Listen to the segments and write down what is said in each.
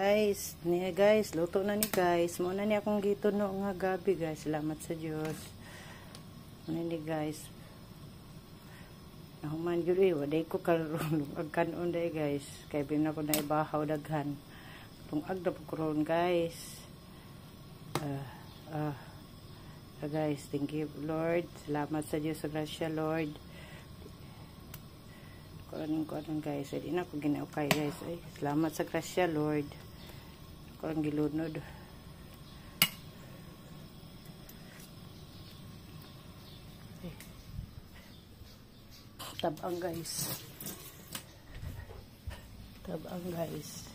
guys. Niya guys, luto na ni guys. Muna ni akong gituno nga gabi guys. Salamat sa Dios. Muna ni guys. Nahuman gyud waday ko karon agkanon day guys. Kay bin ako na ibahaw daghan. Tungag na pagkuron guys. Guys, thank you Lord. Salamat sa Dios sa grasya Lord. Kuan guys, hindi na ako ginaukay guys. Ay, salamat sa grasya Lord. Kuan gilunod. Tabang guys. Tabang guys.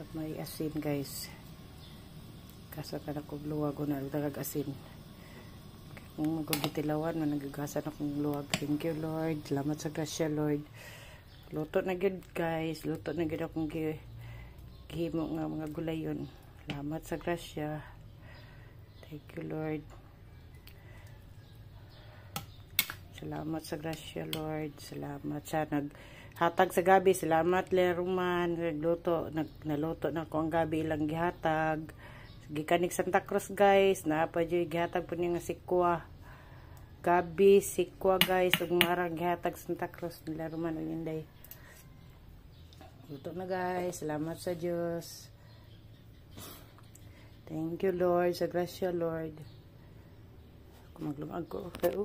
At may asin guys. Kasa ka na kong luwag na tagag asin. Kung magugitilawan, managagasan akong luwag. Thank you Lord. Salamat sa grasya Lord. Luto na gud guys. Luto na gud akong gihimo nga mga gulayon. Salamat sa grasya. Thank you Lord. Salamat sa grasya Lord. Salamat sa naghatag sa gabi. Salamat Leruman. Naluto na ko ang gabi ilang gihatag. Gikanig Santa Cruz guys, napadyoy gihatag po niya nga sikwa gabi, sikwa guys, ug marang gihatag Santa Cruz nila Roman ug Inday. Luto na guys, salamat sa Dios. Thank you Lord, sa grasya Lord. Kumaglungag ko okay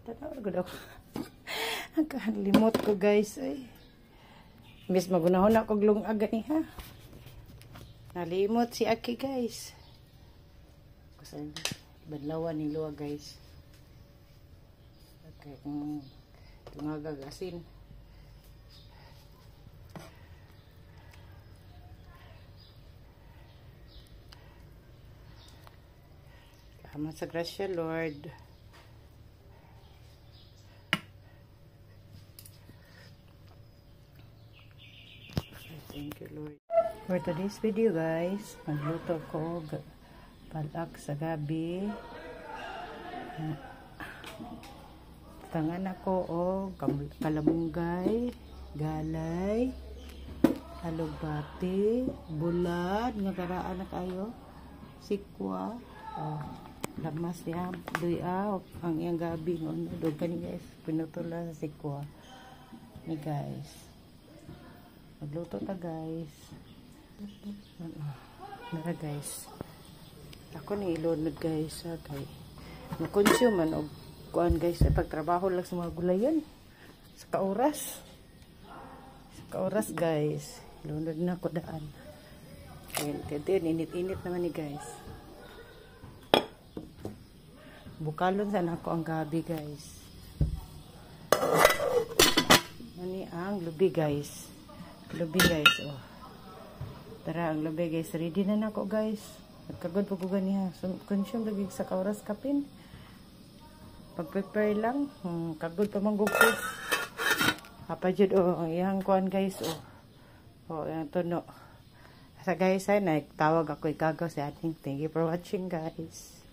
tanaw gud ako. Ang limot ko guys ay. Mis magunahon ako glungag gani ha. Nalimot si Aki guys. Kasi banlawan ni luwa guys. Okay, tungagagasin. Salamat sa grasya Lord. Thank you Lord. For today's video guys, magluto ko palak sa gabi. Tangan ako o kalamunggay, galay, alugbati, bulad, nga karaan na kayo, sikwa, lamas niya, duya, ang iyang gabi, doon ka ni guys, pinutula sa sikwa ni guys. Magluto ta guys. Nara guys. Ako ni ilunod guys kay makonsume man og kuan guys sa pagtrabaho lang sa mga gulayan. Sa kaoras. Sa kaoras guys. Ilunod na ko daan. Kaya init-init naman ni guys. Bukalon sana ako ang gabi guys. Nani ang lubi guys. Lubi guys oh. Tara ang lubi guys, ready na nako guys. Nagkagod po ko ganiha. So, consume lagi sa kauras kapin. Pag-prepare lang. Kagod pa manggugkos. Apa jud ang iyang kuan guys oh. Oh, yung tuno. Sa guys ay nagtawag ako ikagaw sa ating. Thank you for watching guys.